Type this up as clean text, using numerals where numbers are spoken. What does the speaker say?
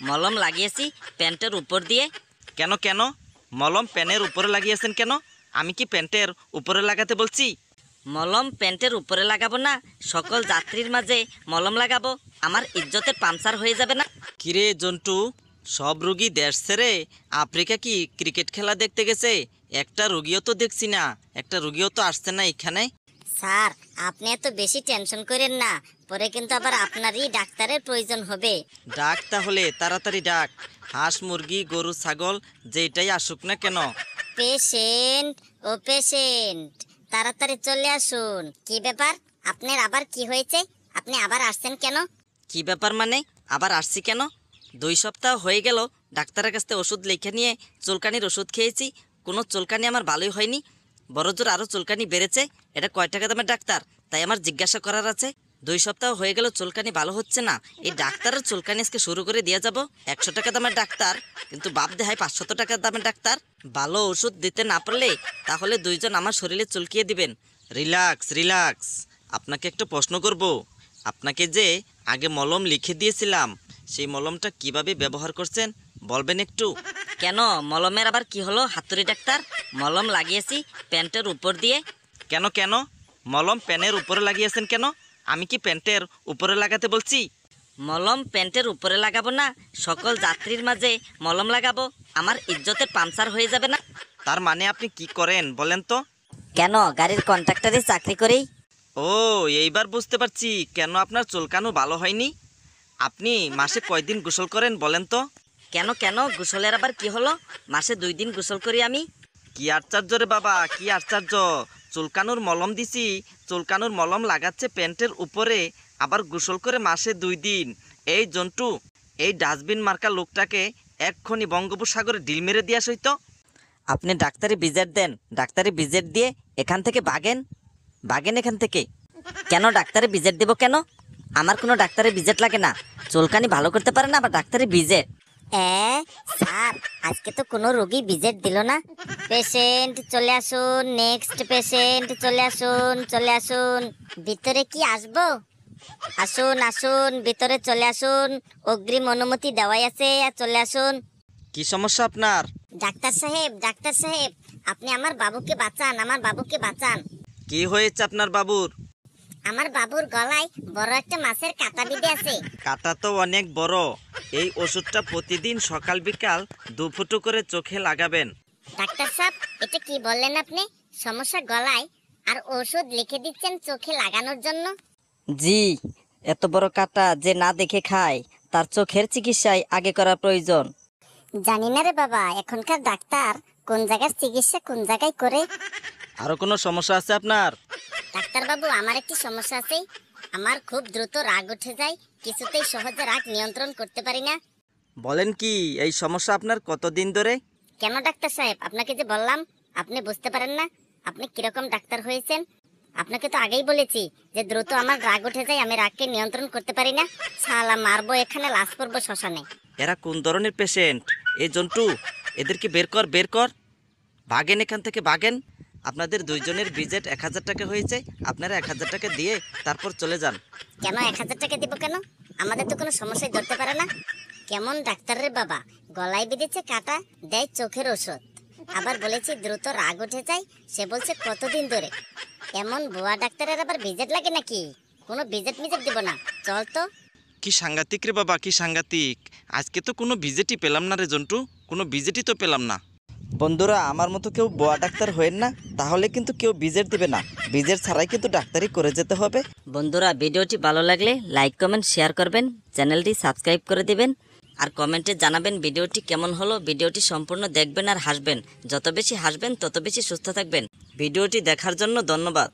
মলম লাগিয়েছি প্যান্টের উপর দিয়ে। কেন কেন মলম প্যানের উপরে লাগিয়েছেন কেন? আমি কি প্যান্টের উপরে লাগাতে বলছি? মলম প্যান্টের উপরে লাগাবো না, সকল যাত্রীর মাঝে মলম লাগাবো, আমার ইজ্জতের পাংচার হয়ে যাবে না। কিরে জন্টু, সব রুগী দেশ ছেড়ে আফ্রিকা কি ক্রিকেট খেলা দেখতে গেছে? একটা রুগীও তো দেখছি না, একটা রুগীও তো আসছে না এখানে। স্যার, আপনি এত বেশি টেনশন করেন না, পরে কিন্তু আবার আপনারই ডাক্তারের প্রয়োজন হবে। ডাক তাহলে তাড়াতাড়ি ডাক। হাঁস মুরগি গরু ছাগল যেটাই আসুক না কেন। পেশেন্ট, ও পেশেন্ট, তাড়াতাড়ি চলে আসুন। কি ব্যাপার, আপনার আবার কি হয়েছে? আপনি আবার আসছেন কেন? কি ব্যাপার মানে আবার আসছি কেন? 2 সপ্তাহ হয়ে গেল ডাক্তারের কাছ থেকে ওষুধ লিখে নিয়ে চুলকানির ওষুধ খেয়েছি, কোনো চুলকানি আমার ভালোই হয়নি, বড় জোর আরও চুলকানি বেড়েছে। এটা কয় টাকা দামের ডাক্তার, তাই আমার জিজ্ঞাসা করার আছে। 2 সপ্তাহ হয়ে গেল চুলকানি ভালো হচ্ছে না, এই ডাক্তারের চুলকানি আজকে শুরু করে দিয়ে যাব। 100 টাকা দামের ডাক্তার, কিন্তু বাপ দেহায় 500 টাকা দামের ডাক্তার। ভালো ওষুধ দিতে না পারলে তাহলে 2 জন আমার শরীরে চুলকিয়ে দিবেন। Relax relax. আপনাকে একটা প্রশ্ন করব। আপনাকে যে আগে মলম লিখে দিয়েছিলাম, সেই মলমটা কিভাবে ব্যবহার করছেন বলবেন একটু? কেন মলমের আবার কি হলো হাতুড়ি ডাক্তার? মলম লাগিয়েছি প্যান্টের উপর দিয়ে। কেন কেন মলম প্যানের উপরে লাগিয়েছেন কেন? আমি কি প্যান্টের উপরে লাগাতে বলছি? মলম প্যান্টের উপরে লাগাবো না, সকল যাত্রীর মাঝে মলম লাগাবো, আমার ইজ্জতের পাংচার হয়ে যাবে না। তার মানে আপনি কি করেন বলেন তো? কেন গাড়ির কন্ট্রাক্টরে চাকরি করি। ও, এইবার বুঝতে পারছি কেন আপনার চুলকানো ভালো হয়নি। আপনি মাসে কয়দিন গোসল করেন বলেন তো? কেন কেন গোসলের আবার কি হলো? মাসে 2 দিন গোসল করি আমি। কি আশ্চর্য রে বাবা, কি আশ্চর্য! চুলকানোর মলম দিছি, চুলকানোর মলম লাগাচ্ছে প্যান্টের উপরে, আবার গোসল করে মাসে 2 দিন। এই জন্টু, এই ডাস্টবিন মার্কা লোকটাকে এক্ষুনি বঙ্গোপসাগরে ডিল মেরে দিয়া সইতো। আপনি ডাক্তারি ভিজিট দেন, ডাক্তারি ভিজিট দিয়ে এখান থেকে ভাগেন, ভাগেন এখান থেকে। কেন ডাক্তারি ভিজিট দেবো কেন? আমার কোনো ডাক্তারি ভিজিট লাগে না, চুলকানি ভালো করতে পারে না আবার ডাক্তারি ভিজিট। স্যার, আজকে তো কোনো রোগী ভিজিট দিল না। পেশেন্ট চলে আসুন, নেক্সট পেশেন্ট চলে আসুন, চলে আসুন। ভিতরে কি আসবো? আসুন আসুন, ভিতরে চলে আসুন, অগ্রিম অনুমতি দেওয়াই আছে, চলে আসুন। কি সমস্যা আপনার? ডাক্তার সাহেব, ডাক্তার সাহেব, আপনি আমার বাবুকে বাঁচান, আমার বাবুকে বাঁচান। কি হয়েছে আপনার বাবুর? আমার বাবুর গলায় বড় একটা মাছের কাঁটা বিঁধে আছে। কাঁটা তো অনেক বড়। এই ওষুধটা প্রতিদিন সকাল বিকাল 2 ফুটো করে চোখে লাগাবেন। ডাক্তার সাহেব, এটা কি বললেন আপনি? সমস্যা গলায়, আর ওষুধ লিখে দিচ্ছেন চোখে লাগানোর জন্য? জি, এত বড় কাটা যে না দেখে খায় তার চোখের চিকিৎসায় আগে করা প্রয়োজন। জানি না রে বাবা, এখনকার ডাক্তার কোন জায়গার চিকিৎসা কোন জায়গায় করে। আরো কোনো সমস্যা আছে আপনার? ডাক্তার বাবু, আমার একটি সমস্যা আছে। আমার খুব দ্রুত রাগ উঠে যায়, কিছুতেই সহজে রাগ নিয়ন্ত্রণ করতে পারি না। বলেন কি, এই সমস্যা আপনার কতদিন ধরে? কেন ডাক্তার সাহেব, আপনাকে যে বললাম, আপনি বুঝতে পারেন না? আপনি কিরকম ডাক্তার হয়েছেন? আপনাকে তো আগেই বলেছি যে দ্রুত আমার রাগ উঠে যায়, আমি রাগকে নিয়ন্ত্রণ করতে পারি না। শালা মারবো এখানে, লাশ করবো শ্মশানে। এরা কোন ধরনের পেশেন্ট? এই জন্টু, এদেরকে বের কর, বের কর। ভাগেন এখান থেকে, ভাগেন। আপনাদের 2 জনের ভিজিট 1000 টাকা হয়েছে, আপনারা 1000 টাকা দিয়ে তারপর চলে যান। কেন 1000 টাকা দিব কেন? আমাদের তো কোনো সমস্যায় ধরতে পারে না। কেমন ডাক্তার রে বাবা, গলায় বেঁধেছে কাটা, দেয় চোখের ওষুধ, আবার বলেছি দ্রুত রাগ উঠে যায়, সে বলছে কতদিন ধরে। এমন বুয়া ডাক্তারের আবার ভিজিট লাগে নাকি? কোনো ভিজিট মিজিট দিব না, চল তো। কি সাংঘাতিক রে বাবা, কি সাংঘাতিক! আজকে তো কোনো ভিজিটই পেলাম না রে জন্টু, কোনো ভিজিটই তো পেলাম না। বন্ধুরা, আমার মতো কেউ বোয়া ডাক্তার হয়েন না, তাহলে কিন্তু কেউ ভিজিট দিবে না। ভিজিট ছাড়াই কিন্তু ডাক্তারি করে যেতে হবে। বন্ধুরা, ভিডিওটি ভালো লাগলে লাইক কমেন্ট শেয়ার করবেন, চ্যানেলটি সাবস্ক্রাইব করে দিবেন, আর কমেন্টে জানাবেন ভিডিওটি কেমন হলো। ভিডিওটি সম্পূর্ণ দেখবেন আর হাসবেন, যত বেশি হাসবেন তত বেশি সুস্থ থাকবেন। ভিডিওটি দেখার জন্য ধন্যবাদ।